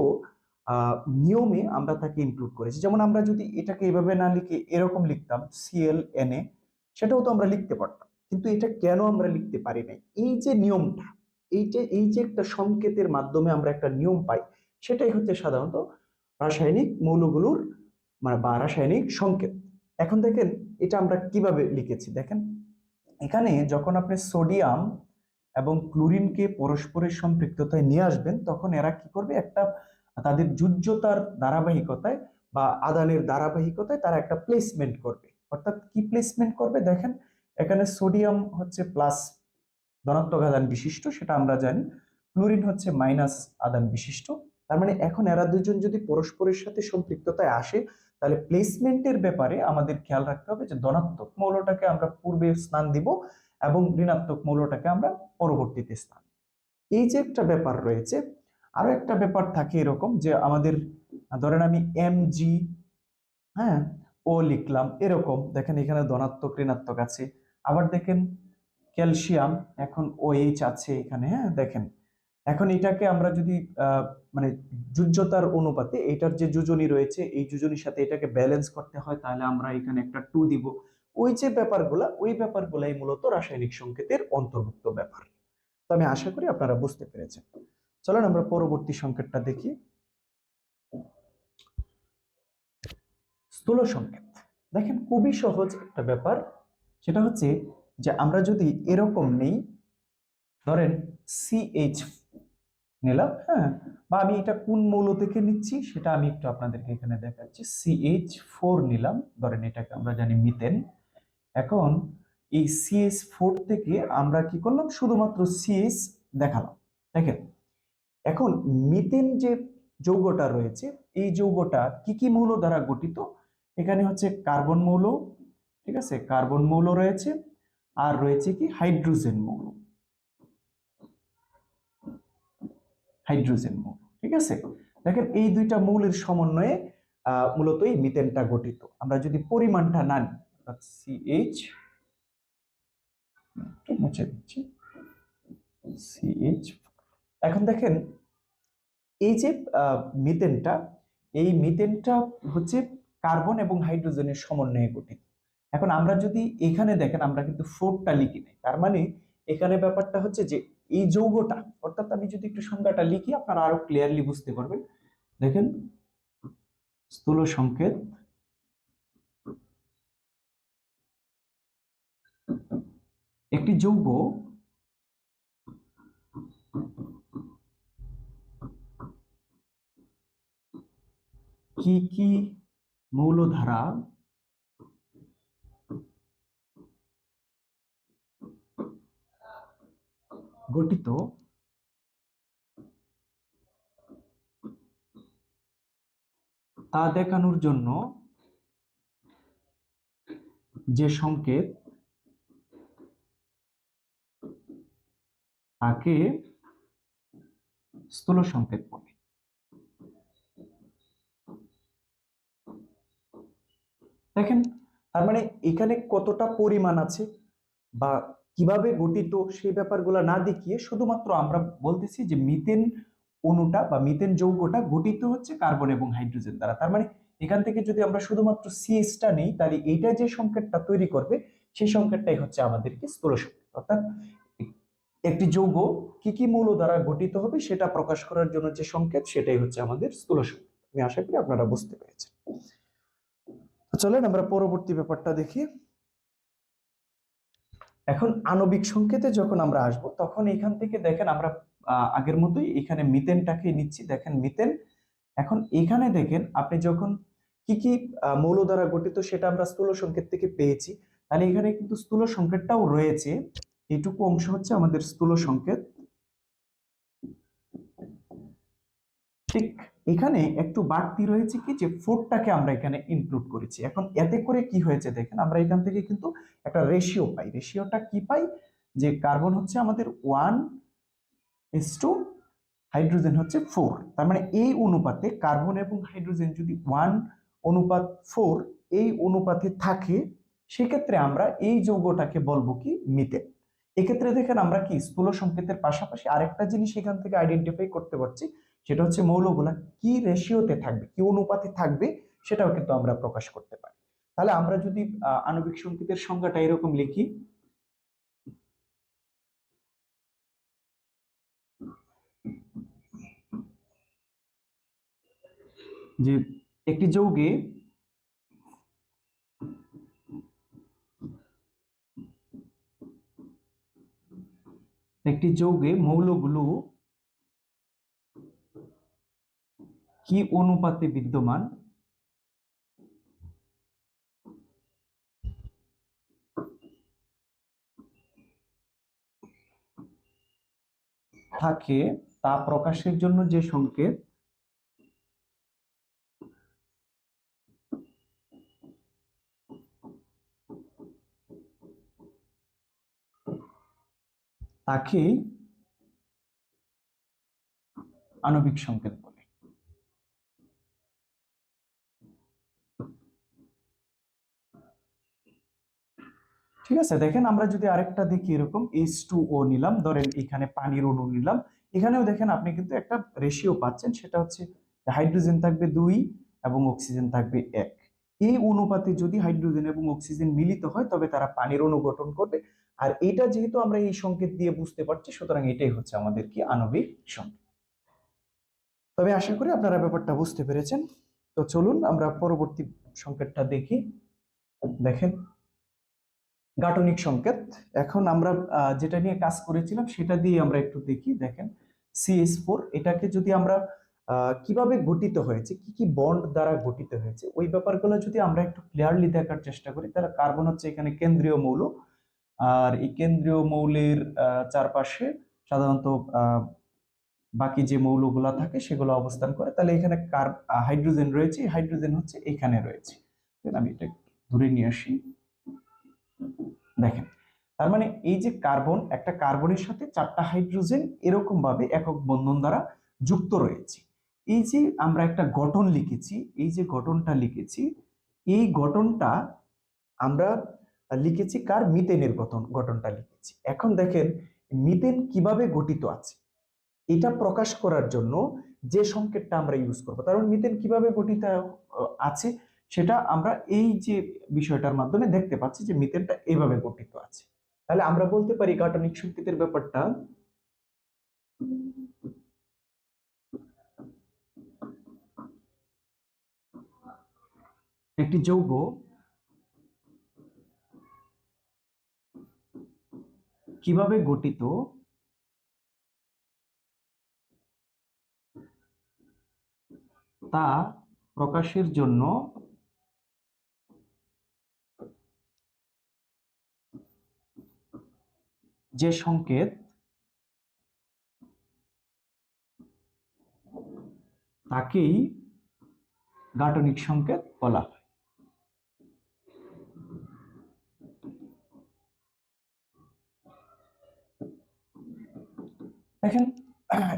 নিয়মে আমরা তাকে ইনক্লুড করেছি। যেমন আমরা যদি এটাকে এভাবে না লিখে এরকম লিখতাম ClNa, সেটাও তো আমরা লিখতে পারতাম, কিন্তু এটা কেন আমরা লিখতে পারি নাই? এই যে নিয়মটা, এই যে একটা সংকেতের মাধ্যমে আমরা একটা নিয়ম পাই, সেটাই হচ্ছে সাধারণত রাসায়নিক মৌলগুলোর মানে বা রাসায়নিক সংকেত। এখন দেখেন এটা আমরা কিভাবে লিখেছি, দেখেন এখানে যখন আপনি সোডিয়াম এবং ক্লোরিনকে পরস্পরের সম্পৃক্ততায় নিয়ে আসবেন, তখন এরা কি করবে, একটা তাদের যোজ্যতার ধারাবাহিকতায় বা আদানের ধারাবাহিকতায় তারা একটা প্লেসমেন্ট করবে। অর্থাৎ কি প্লেসমেন্ট করবে, দেখেন এখানে সোডিয়াম হচ্ছে প্লাস ধনাত্মক আধান বিশিষ্ট, সেটা আমরা জানি। ক্লোরিন হচ্ছে মাইনাস আধান বিশিষ্ট। তার মানে এখন এরা দুজন যদি পরস্পরের সাথে সম্পৃক্ততায় আসে, তাহলে প্লেসমেন্টের ব্যাপারে আমাদের খেয়াল রাখতে হবে যে ধনাত্মক মৌলটাকে আমরা পূর্বে স্থান দিব এবং ঋণাত্মক মৌলটাকে আমরা পরবর্তীতে স্থান। এই যে একটা ব্যাপার রয়েছে, আরো একটা ব্যাপার থাকে এরকম যে আমাদের ধরেন আমি Mg, হ্যাঁ, ও লিখলাম এরকম, দেখেন এখানে ধনাত্মক ঋণাত্মক আছে। আবার দেখেন ক্যালসিয়াম, এখন OH আছে এখানে, হ্যাঁ দেখেন। এখন এটাকে আমরা যদি মানে যোজ্যতার অনুপাতে এটার যে যোজনী রয়েছে এই যোজনীর সাথে এটাকে ব্যালেন্স করতে হয়, তাহলে আমরা এখানে একটা 2 দিব। ওই যে ব্যাপারগুলা, ওই ব্যাপারগুলাই মূলত রাসায়নিক সংকেতের অন্তর্ভুক্ত ব্যাপার। তো আমি আশা করি আপনারা বুঝতে পেরেছেন। চলেন আমরা পরবর্তী সংকেতটা দেখি। স্থূল সংকেত, দেখেন খুবই সহজ একটা ব্যাপার। সেটা হচ্ছে যে আমরা যদি এরকম নেই, ধরেন CH নিলাম, হ্যাঁ, বা আমি এটা কোন মৌল থেকে নিচ্ছি সেটা আমি একটু আপনাদেরকে এখানে দেখাচ্ছি। CH4 নিলাম, ধরেন এটাকে আমরা জানি মিথেন। এখন এই CH4 থেকে আমরা কি করলাম, শুধুমাত্র CH দেখালাম। দেখেন এখন মিথেন যে যৌগটা রয়েছে, এই যৌগটা কি কি মৌল দ্বারা গঠিত? এখানে হচ্ছে কার্বন মৌল, ঠিক আছে, কার্বন মৌল রয়েছে, আর রয়েছে কি হাইড্রোজেন মৌল, হাইড্রোজেন মৌল, ঠিক আছে। দেখেন এই দুইটা মৌলের সমন্বয়ে মূলত এই মিথেনটা গঠিত। আমরা যদি পরিমাণটা না নিই, অর্থাৎ CH, মুছে দিচ্ছি, CH। এখন দেখেন এই যে মিথেনটা, এই মিথেনটা হচ্ছে কার্বন এবং হাইড্রোজেনের সমন্বয়ে গঠিত। এখন আমরা যদি এখানে দেখেন, আমরা কিন্তু 4টা লিখি নাই, তার মানে এখানে ব্যাপারটা হচ্ছে যে এই যৌগটা, অর্থাৎ আমি যদি একটু সংজ্ঞাটা লিখি আপনারা আরো ক্লিয়ারলি বুঝতে পারবেন। দেখেন স্থূল সংকেত, একটি যৌগ কি কি মৌল দ্বারা গঠিত তা দেখানোর জন্য যে সংকেত, তাকে স্থূল সংকেত বলে। দেখেন তার মানে এখানে কতটা পরিমাণ আছে বা কিভাবে গঠিত সেই ব্যাপারগুলো না দেখিয়ে শুধুমাত্র আমরা বলতেছি যে মিথেন অণুটা বা মিথেন যৌগটা গঠিত হচ্ছে কার্বন এবং হাইড্রোজেন দ্বারা। তার মানে এখান থেকে যদি আমরা শুধুমাত্র CH-টা নেই, তাহলে এইটা যে সংকেতটা তৈরি করবে সেই সংকেতটাই হচ্ছে আমাদেরকে স্থূল সংকেত। অর্থাৎ একটি যৌগ কি কি মৌল দ্বারা গঠিত হবে সেটা প্রকাশ করার জন্য যে সংকেত, সেটাই হচ্ছে আমাদের স্থূল সংকেত। আমি আশা করি আপনারা বুঝতে পেরেছেন। চলেন আমরা পরবর্তী ব্যাপারটা দেখি। এখন আণবিক সংকেতে যখন আমরা আসব, তখন এখান থেকে দেখেন আমরা আগের মতোই এখানে মিথেনটাকে নিচ্ছি। দেখেন মিথেন, এখন এখানে দেখেন আপনি যখন কি কি মৌল দ্বারা গঠিত সেটা আমরা স্থূল সংকেত থেকে পেয়েছি, তাহলে এখানে কিন্তু স্থূল সংকেতটাও রয়েছে। এইটুকু অংশ হচ্ছে আমাদের স্থূল সংকেত। ঠিক এখানে একটু বাড়তি রয়েছে কি, যে 4টাকে আমরা এখানে ইনক্লুড করেছি। এখন এতে করে কি হয়েছে দেখেন, আমরা এখান থেকে কিন্তু একটা রেশিও পাই। রেশিওটা কি পাই, যে কার্বন হচ্ছে আমাদের 1:, হাইড্রোজেন হচ্ছে 4। তার মানে এই অনুপাতে কার্বন এবং হাইড্রোজেন যদি 1:4, এই অনুপাতে থাকে সেক্ষেত্রে আমরা এই যৌগটাকে বলবো কি মিথেন। এক্ষেত্রে দেখেন আমরা কি স্থূল সংকেতের পাশাপাশি আরেকটা জিনিস এখান থেকে আইডেন্টিফাই করতে পারছি, সেটা হচ্ছে মৌলগুলা কি রেশিওতে থাকবে, কি অনুপাতে থাকবে সেটাও কিন্তু আমরা প্রকাশ করতে পারি। তাহলে আমরা যদি আণবিক সংকেতের সংজ্ঞাটা এরকম লিখি, যে একটি যৌগে মৌলগুলো কি অনুপাতে বিদ্যমান থাকে তা প্রকাশের জন্য যে সংকেত তাকে আণবিক সংকেত বলে। ঠিক আছে, দেখেন আমরা যদি আরেকটা দেখি এরকম H2O নিলাম, ধরেন এখানে পানির অণু নিলাম, এখানেও দেখেন আপনি কিন্তু একটা রেশিও পাচ্ছেন, সেটা হচ্ছে হাইড্রোজেন থাকবে 2 এবং অক্সিজেন থাকবে 1। এই অনুপাতে যদি হাইড্রোজেন এবং অক্সিজেন মিলিত হয় তবে তারা পানির অণু গঠন করবে। আর এটা যেহেতু আমরা এই সংকেত দিয়ে বুঝতে পারছি, সুতরাং এটাই হচ্ছে আমাদের কি আণবিক সংকেত। তবে আশা করি আপনারা ব্যাপারটা বুঝতে পেরেছেন। তো চলুন আমরা পরবর্তী সংকেতটা দেখি। দেখেন গাঠনিক সংকেত। এখন আমরা যেটা নিয়ে কাজ করেছিলাম সেটা দিয়ে আমরা একটু দেখি। দেখেন CH4, এটাকে যদি আমরা কিভাবে গঠিত হয়েছে, কি কি বন্ড দ্বারা গঠিত হয়েছে, ওই ব্যাপারগুলো যদি আমরা একটু ক্লিয়ারলি দেখার চেষ্টা করি, তাহলে কার্বন হচ্ছে এখানে কেন্দ্রীয় মৌল, আর এই কেন্দ্রীয় মৌলের চারপাশে সাধারণত বাকি যে মৌলগুলা থাকে সেগুলো অবস্থান করে। তাহলে এখানে হাইড্রোজেন রয়েছে, হাইড্রোজেন হচ্ছে এখানে রয়েছে। আমি এটা ধরে নিয়ে আসি। দেখেন তার মানে এই যে কার্বন, একটা কার্বনের সাথে 4টা হাইড্রোজেন এরকম ভাবে একক বন্ধন দ্বারা যুক্ত রয়েছে। এই যে আমরা একটা গঠন লিখেছি, এই যে গঠনটা লিখেছি, এই গঠনটা আমরা লিখেছি কার, মিথেনের গঠনটা লিখেছি। এখন দেখেন মিথেন কিভাবে গঠিত আছে এটা প্রকাশ করার জন্য যে সংকেতটা আমরা ইউজ করবো, কারণ মিথেন কিভাবে গঠিত আছে সেটা আমরা এই যে বিষয়টার মাধ্যমে দেখতে পাচ্ছি যে মিথেনটা এভাবে গঠিত আছে। তাহলে আমরা বলতে পারি গাঠনিক সংকেতের ব্যাপারটা একটি যৌগ কিভাবে গঠিত তা প্রকাশের জন্য যে সংকেত তাকেই গাঠনিক সংকেত বলা হয়। দেখেন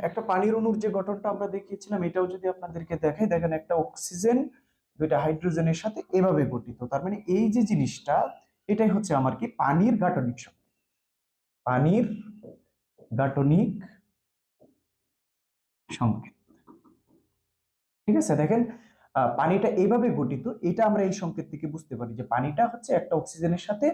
একটা পানির অণুর যে গঠনটা আমরা দেখিয়েছিলাম এটাও যদি আপনাদেরকে দেখাই, দেখেন একটা অক্সিজেন 2টা হাইড্রোজেনের সাথে এভাবে গঠিত। তার মানে এই যে জিনিসটা, এটাই হচ্ছে আমার কি পানির গাঠনিক সংকেত, পানির গাঠনিক সংকেত। ঠিক আছে, দেখেন পানিটা এইভাবে গঠিত, এটা আমরা এই সংকেত থেকে বুঝতে পারি যে পানিটা হচ্ছে একটা অক্সিজেনের সাথে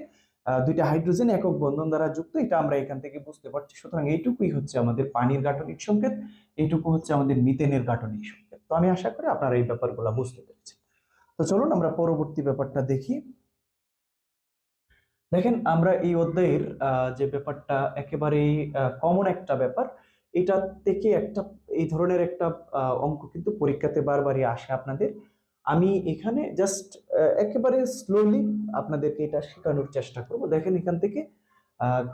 2টা হাইড্রোজেন একক বন্ধন দ্বারা যুক্ত, এটা আমরা এখান থেকে বুঝতে পারছি। সুতরাং এইটুকুই হচ্ছে আমাদের পানির গাঠনিক সংকেত, এইটুকু হচ্ছে আমাদের মিথেনের গাঠনিক সংকেত। তো আমি আশা করি আপনারা এই ব্যাপারগুলো বুঝতে পেরেছেন। তো চলুন আমরা পরবর্তী ব্যাপারটা দেখি। দেখেন আমরা এই অধ্যায়ের যে ব্যাপারটা একেবারেই কমন একটা ব্যাপার, এটা থেকে একটা এই ধরনের একটা অঙ্ক কিন্তু পরীক্ষাতে বারবারই আসে আপনাদের। আমি এখানে জাস্ট একেবারে স্লোলি আপনাদেরকে এটা শেখানোর চেষ্টা করব। দেখেন এখান থেকে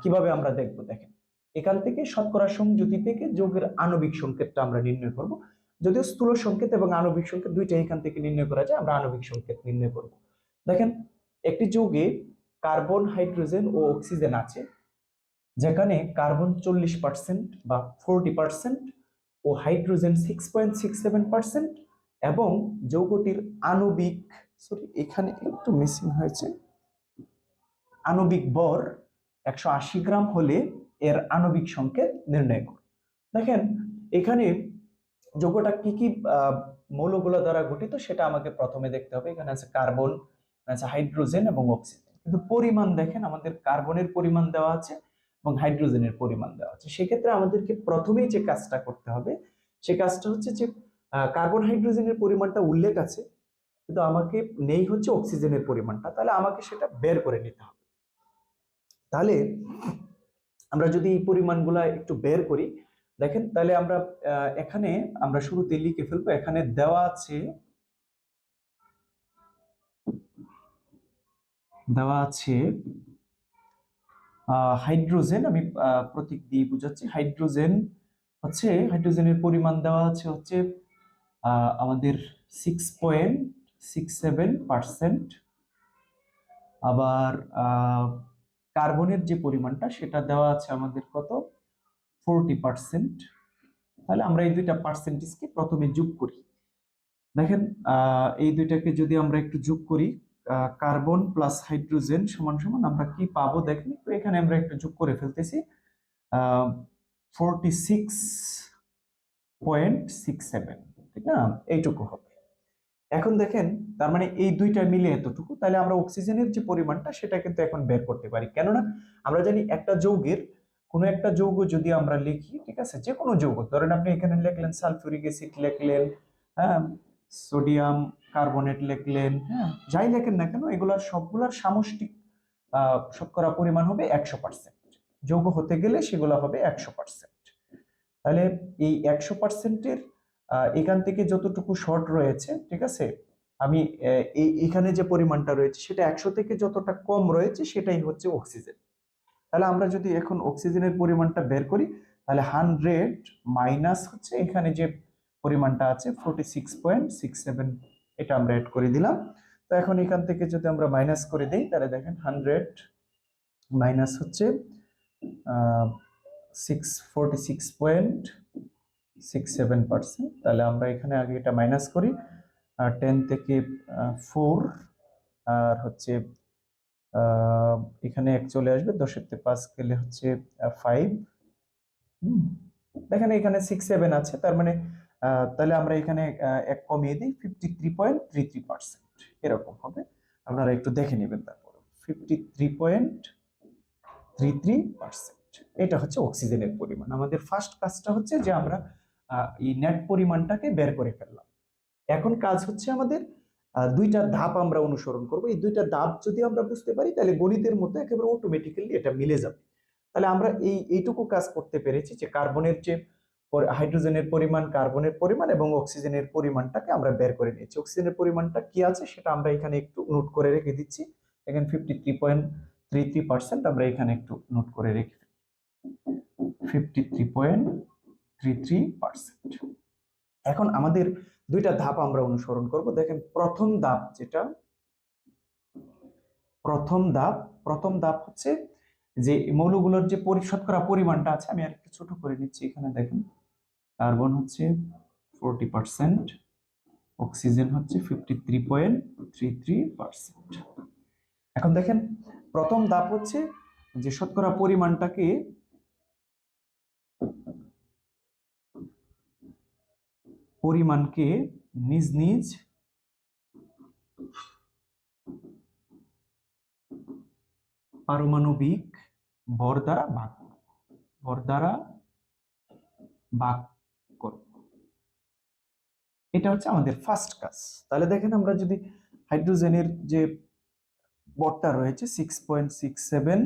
কিভাবে আমরা দেখব। দেখেন এখান থেকে শতকরা সংযুতি থেকে যৌগের আণবিক সংকেতটা আমরা নির্ণয় করব। যদিও স্থূল সংকেত এবং আণবিক সংকেত দুইটাই এখান থেকে নির্ণয় করা যায়, আমরা আণবিক সংকেত নির্ণয় করব। দেখেন একটি যৌগে কার্বন, হাইড্রোজেন ও অক্সিজেন আছে, যেখানে কার্বন 40% বা 40% ও হাইড্রোজেন 6.67% এবং যৌগটির আণবিক সরি, এখানে একটু মিসিং হয়েছে। আণবিক ভর 180 গ্রাম হলে এর আণবিক সংকেত নির্ণয় করো। দেখেন এখানে যৌগটা কি কি মৌলগুলো দ্বারা গঠিত সেটা আমাকে প্রথমে দেখতে হবে। এখানে আছে কার্বন, আছে হাইড্রোজেন এবং অক্সিজেন, কিন্তু পরিমাণ দেখেন আমাদের কার্বনের পরিমাণ দেওয়া আছে এবং হাইড্রোজেনের পরিমাণ দেওয়া আছে। সেক্ষেত্রে আমাদেরকে প্রথমেই যে কাজটা করতে হবে সে কাজটা হচ্ছে যে কার্বন হাইড্রোজেনের পরিমাণটা উল্লেখ আছে কিন্তু আমাকে নেই হচ্ছে অক্সিজেনের পরিমাণটা, তাহলে আমাকে সেটা বের করে নিতে হবে। তাহলে আমরা যদি এই পরিমাণগুলা একটু বের করি, দেখেন তাহলে আমরা এখানে আমরা শুরুতে লিখে ফেলবো। এখানে দেওয়া আছে হাইড্রোজেন, আমি প্রতীক দিয়ে বুঝাচ্ছি। হাইড্রোজেনের পরিমাণ দেওয়া আছে হচ্ছে আমাদের 6.67%। আবার কার্বনের যে পরিমাণটা সেটা দেওয়া আছে আমাদের কত, 40%। তাহলে আমরা এই দুইটা পার্সেন্টেজকে প্রথমে যোগ করি। দেখেন এই দুইটাকে যদি আমরা একটু যোগ করি, কার্বন প্লাস হাইড্রোজেন সমান সমান আমরা কি পাবো দেখেন। তো এখানে আমরা একটু যোগ করে ফেলতেছি, 46.67, ঠিক না, এইটুকু হবে। এখন দেখেন তার মানে এই দুইটা মিলে এতটুকু, তাহলে আমরা অক্সিজেনের যে পরিমাণটা সেটা কিন্তু এখন বের করতে পারি। কেননা আমরা জানি একটা যৌগের কোনো একটা যৌগ যদি আমরা লিখি, ঠিক আছে, যে কোনো যৌগ ধরেন আপনি এখানে লিখলেন সালফিউরিক অ্যাসিড লিখলেন, হ্যাঁ, সোডিয়াম কার্বনেট লিখলেন, হ্যাঁ, যাই লেখেন না কেন এগুলার সবগুলার সামষ্টিক শতকরা পরিমাণ হবে 100%। যৌগ হতে গেলে সেগুলো হবে 100%। তাহলে এই 100%-এর এখান থেকে যতটুকু শর্ট রয়েছে, ঠিক আছে, আমি এখানে যে পরিমাণটা রয়েছে সেটা 100 থেকে যতটা কম রয়েছে সেটাই হচ্ছে অক্সিজেন। তাহলে আমরা যদি এখন অক্সিজেনের পরিমাণটা বের করি, তাহলে 100 মাইনাস হচ্ছে এখানে যে পরিমাণটা আছে 46.67, এটা আমরা অ্যাড করে দিলাম। তো এখন এখান থেকে যদি আমরা মাইনাস করে দেই, তাহলে দেখেন 100 মাইনাস হচ্ছে 46.67%। তাহলে আমরা এখানে আগে এটা মাইনাস করি, 10 থেকে 4, আর হচ্ছে এখানে 1 চলে আসবে, 10-তে 5 গেলে হচ্ছে 5। দেখেন এখানে 67 আছে, তার মানে তাহলে আমরা এখানে 1 কমিয়ে দিই, 53.33%, এরকম হবে। আপনারা একটু দেখে নেবেন। তারপর 53.33%, এটা হচ্ছে অক্সিজেনের পরিমাণ। আমাদের ফার্স্ট কাজটা হচ্ছে যে আমরা এই নেট পরিমাণটাকে বের করে ফেললাম। এখন কাজ হচ্ছে আমাদের দুইটা ধাপ আমরা অনুসরণ করব। এই দুইটা ধাপ যদি আমরা বুঝতে পারি তাহলে গণিতের মতো একেবারে অটোমেটিক্যালি এটা মিলে যাবে। তাহলে আমরা এইটুকু কাজ করতে পেরেছি যে কার্বনের যে হাইড্রোজেনের পরিমাণ, কার্বনের পরিমাণ এবং অক্সিজেনের পরিমাণটাকে আমরা বের করে নিয়েছি। অক্সিজেনের পরিমাণটা কি আছে সেটা আমরা এখানে একটু নোট করে রেখে দিচ্ছি। এখানে 53.33% আমরা এখানে একটু নোট করে রেখে 53.33%। এখন আমাদের দুইটা ধাপ আমরা অনুসরণ করব। দেখেন প্রথম ধাপ হচ্ছে যে মৌলগুলোর যে শতকরা পরিমাণটা আছে, আমি আর একটু ছোট করে নিচ্ছি। এখানে দেখেন কার্বন হচ্ছে 40%, অক্সিজেন হচ্ছে 53.33%। এখন দেখেন প্রথম ধাপ হচ্ছে যে শতকরা পরিমাণটাকে নিজ নিজ পারমাণবিক ভর দ্বারা ভাগ করব। এটা হচ্ছে আমাদের ফার্স্ট কাজ। তাহলে দেখেন আমরা যদি হাইড্রোজেনের যে ভরটা রয়েছে 6.67,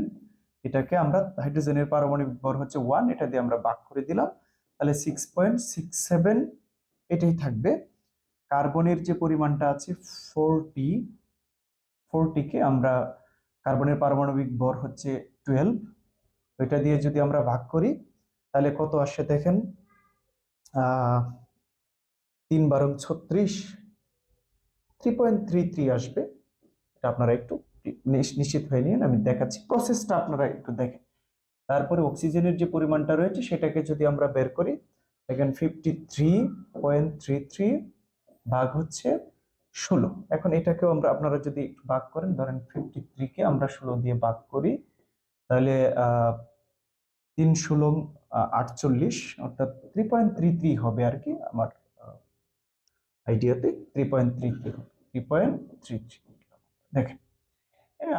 এটাকে আমরা হাইড্রোজেনের পারমাণবিক ভর হচ্ছে 1, এটা দিয়ে আমরা ভাগ করে দিলাম, তাহলে 6.67 এটাই থাকবে। কার্বনের যে পরিমাণটা আছে 40কে আমরা, কার্বনের পারমাণবিক ভর হচ্ছে 12, এটা দিয়ে যদি আমরা ভাগ করি তাহলে কত আসে দেখেন, 3 বারং 36, 3.33 আসবে। এটা আপনারা একটু নিশ্চিত হয়ে নিন, আমি দেখাচ্ছি প্রসেসটা, আপনারা একটু দেখেন। তারপরে অক্সিজেনের যে পরিমাণটা রয়েছে সেটাকে যদি আমরা বের করি, দেখেন 53.33 ভাগ হচ্ছে 16। এখন এটাকেও আপনারা যদি একটু ভাগ করেন, ধরেন 53 কে আমরা 16 দিয়ে ভাগ করি, তাহলে 3 × 16 48, অর্থাৎ 3.33 হবে আর কি, আমার আইডিয়াতে 3.33 হবে, 3.33 দেখেন।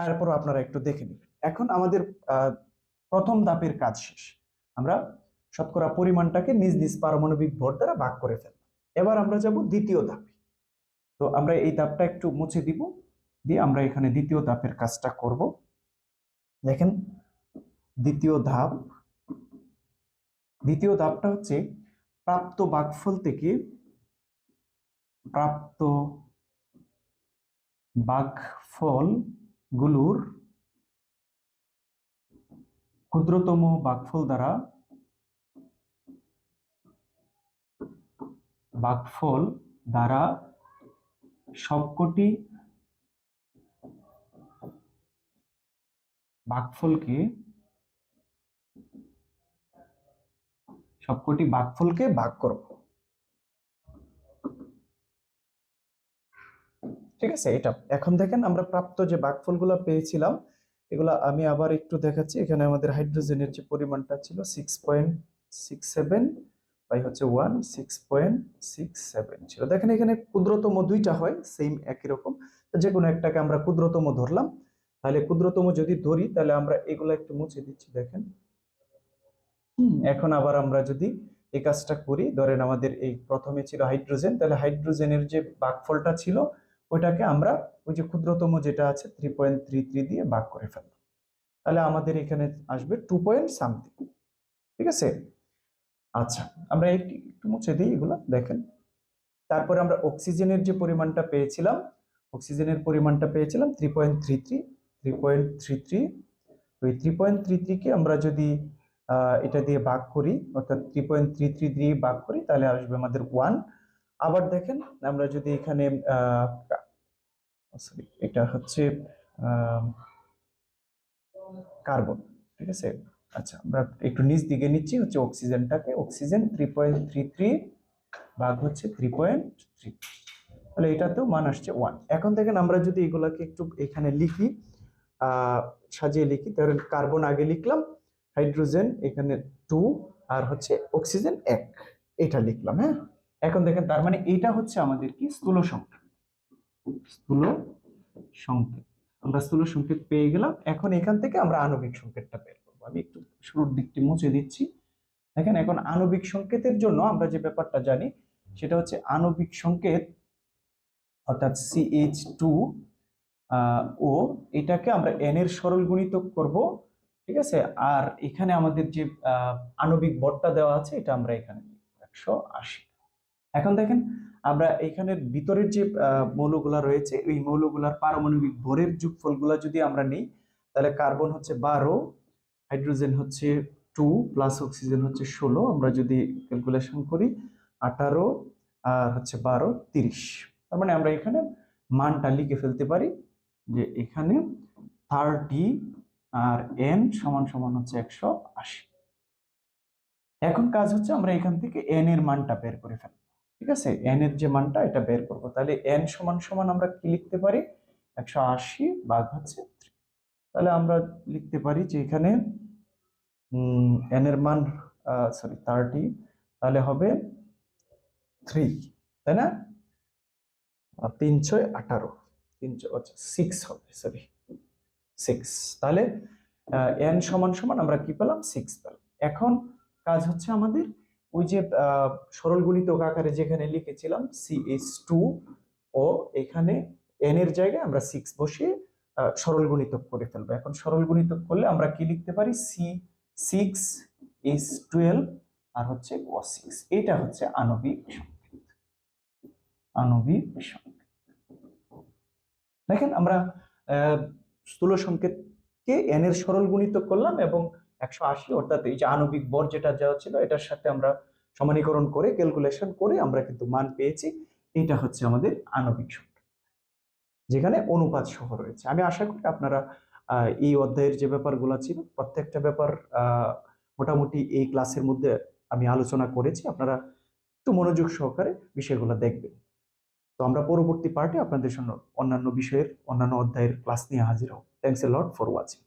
এরপর আপনারা একটু দেখে নিন। এখন আমাদের প্রথম ধাপের কাজ শেষ। আমরা শতকরা পরিমাণটাকে নিজ নিজ পারমাণবিক ভর দ্বারা ভাগ করে ফেললাম। এবার আমরা যাব দ্বিতীয় ধাপে। তো আমরা এই ধাপটা একটু মুছে দিব, দিয়ে আমরা এখানে দ্বিতীয় ধাপের কাজটা করব। দেখেন, দ্বিতীয় ধাপটা হচ্ছে প্রাপ্ত ভাগফল থেকে প্রাপ্ত ভাগফল গুলোর ক্ষুদ্রতম ভাগফল দ্বারা সবকটি ভাগফলকে ভাগ করব। ঠিক আছে, এটা এখন দেখেন আমরা প্রাপ্ত যে ভাগফলগুলো পেয়েছিলাম, এগুলা আমি আবার একটু দেখাচ্ছি। এখানে আমাদের হাইড্রোজেনের যে পরিমাণটা ছিল 6.67 বাই হচ্ছে 6.67 ছিল। দেখেন এখানে ক্ষুদ্রতম দুইটা হয়, সেম একই রকম, যে কোনো একটাকে আমরা ক্ষুদ্রতম ধরলাম। তাহলে ক্ষুদ্রতম যদি ধরি, তাহলে আমরা এগুলো একটু মুছে দিচ্ছি। দেখেন, এখন আবার আমরা যদি এই কাজটা করি, ধরেন আমাদের এই প্রথমে ছিল হাইড্রোজেন, তাহলে হাইড্রোজেনের যে ভাগফলটা ছিল ওইটাকে আমরা ওই যে ক্ষুদ্রতম যেটা আছে 3.33 দিয়ে ভাগ করে ফেললাম। তাহলে আমাদের এখানে আসবে 2 পয়েন্ট সামথিং। ঠিক আছে, আচ্ছা আমরা একটু মুছে দিই এগুলা। দেখেন, তারপরে আমরা অক্সিজেনের যে পরিমাণটা পেয়েছিলাম, 3.33। ওই 3.33 কে আমরা যদি এটা দিয়ে ভাগ করি, অর্থাৎ 3.33 দিয়ে ভাগ করি, তাহলে আসবে আমাদের 1। আবার দেখেন, আমরা যদি এখানে সরি, এটা হচ্ছে কার্বন। ঠিক আছে, আচ্ছা আমরা একটু নিচ দিকে নিচ্ছি হচ্ছে অক্সিজেনটাকে। অক্সিজেন 3.33 ভাগ হচ্ছে 3.3, তাহলে এটাতেও মান আসছে 1। এখন দেখেন, আমরা যদি এগুলাকে একটু এখানে লিখি, সাজিয়ে লিখি, তাহলে কার্বন আগে লিখলাম, হাইড্রোজেন এখানে 2, আর হচ্ছে অক্সিজেন 1, এটা লিখলাম। হ্যাঁ, এখন দেখেন, তার মানে এটা হচ্ছে আমাদের কি স্থূল সংকেত। আমরা স্থূল সংকেত পেয়ে গেলাম। এখন এখান থেকে আমরা আণবিক সংকেতটা বের করবো। আমি একটু শুরুর দিকটি মুছে দিচ্ছি। দেখেন, এখন আণবিক সংকেতের জন্য আমরা যে ব্যাপারটা জানি, সেটা হচ্ছে আণবিক সংকেত অর্থাৎ CH2 ও এটাকে আমরা n এর সরল গুণিতক করব। ঠিক আছে, আর এখানে আমাদের যে আণবিক ভরটা দেওয়া আছে, এটা আমরা এখানে 180। এখন দেখেন, আমরা এখানের ভিতরের যে মৌলগুলা রয়েছে, এই মৌলগুলার পারমাণবিক ভরের যোগফলগুলা যদি আমরা নিই, তাহলে কার্বন হচ্ছে 12, হাইড্রোজেন হচ্ছে 2, প্লাস অক্সিজেন হচ্ছে 16। আমরা যদি ক্যালকুলেশন করি, 18 আর হচ্ছে 12, 30। তার মানে আমরা এখানে মানটা লিখে ফেলতে পারি যে এখানে 30 আর n সমান সমান হচ্ছে 180। এখন কাজ হচ্ছে আমরা এখান থেকে n এর মানটা বের করে ফেলবো। ঠিক আছে, n এর যে মানটা এটা বের করবো। তাহলে n সমান সমান আমরা কি লিখতে পারি, 180 ভাগ হচ্ছে 3। তাহলে আমরা লিখতে পারি যে এখানে n এর মান সরি 30, তাহলে হবে 3, তাই না? 318, 6 হবে, সরি 6। তাহলে n সমান সমান আমরা কি পেলাম, 6 পেলাম। এখন কাজ হচ্ছে আমাদের ওই যে সরল গুণিতক আকারে যেখানে লিখেছিলাম CH2 ও এখানে n এর জায়গায় আমরা 6 বসিয়ে সরল গুণিতক করে ফেলবো। এখন সরল গুণিতক করলে আমরা কি লিখতে পারি, C6H12 আর হচ্ছে O6। এটা হচ্ছে আণবিক সংকেত। দেখেন, আমরা স্থূল সংকেতকে n এর সরল গুণিতক করলাম এবং 180, অর্থাৎ এই যে আণবিক ভর যেটা দেওয়া ছিল, এটার সাথে আমরা সমানীকরণ করে ক্যালকুলেশন করে আমরা কিন্তু মান পেয়েছি। এটা হচ্ছে আমাদের আণবিক সংকেত, যেখানে অনুপাত সহ রয়েছে। আমি আশা করি আপনারা এই অধ্যায়ের যে ব্যাপারগুলো ছিল, প্রত্যেকটা ব্যাপার মোটামুটি এই ক্লাসের মধ্যে আমি আলোচনা করেছি। আপনারা একটু মনোযোগ সহকারে বিষয়গুলো দেখবেন। তো আমরা পরবর্তী পার্টে আপনাদের জন্য অন্যান্য বিষয়ের অন্যান্য অধ্যায়ের ক্লাস নিয়ে হাজির হব। Thanks a lot for watching.